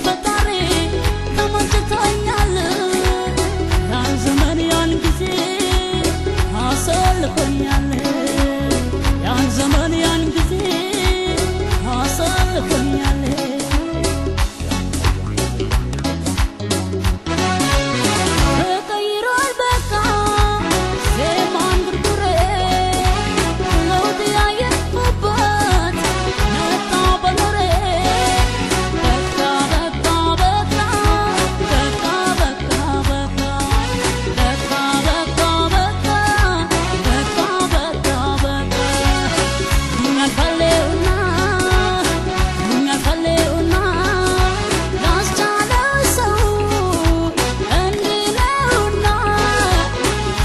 ፈጣሪ ተመችቶኛል ያን ዘመን ያን ጊዜ አሳልፎኛል ያን ዘመን ያን ጊዜ አሳልፎኛል ተቀይሯል በቃ ዜማን ግርግሬ ለውጥ ያየሁበት መጣ በኖሬ በቃ በቃ በቃ በቃ በቃ በቃ በቃ በቃ በቃ በቃ በቃ ምናልፋለሁና ምናልፋለሁና ላስቻለው ሰው እንዲህ ነውና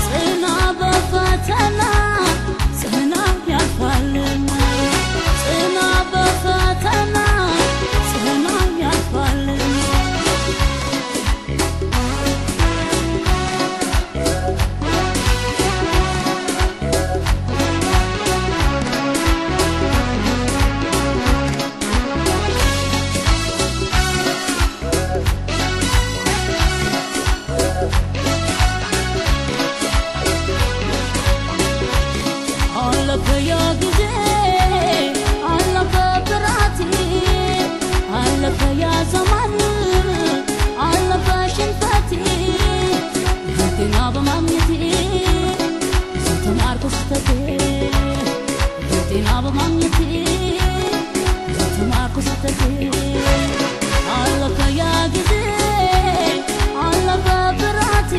ጽና በፈተና ጽና ያልፋልና ጽና በፈተና ጽና ያልፋልና አለፈ ያ ጊዜ አለፈ ብራቴ አለፈ ያ ዘመን አለፈ ሽንፈቴ ሕግና በማግኘቴ ተማርኩ ስተቴ ሕግና በማግኘቴ ተማርኩ ስተቴ አለፈ ያ ጊዜ አለፈ ብራቴ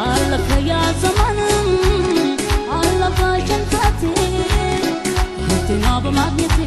አለፈ ያ ዘመን አለፈ ሽንፈቴ ሕግና በማግኘቴ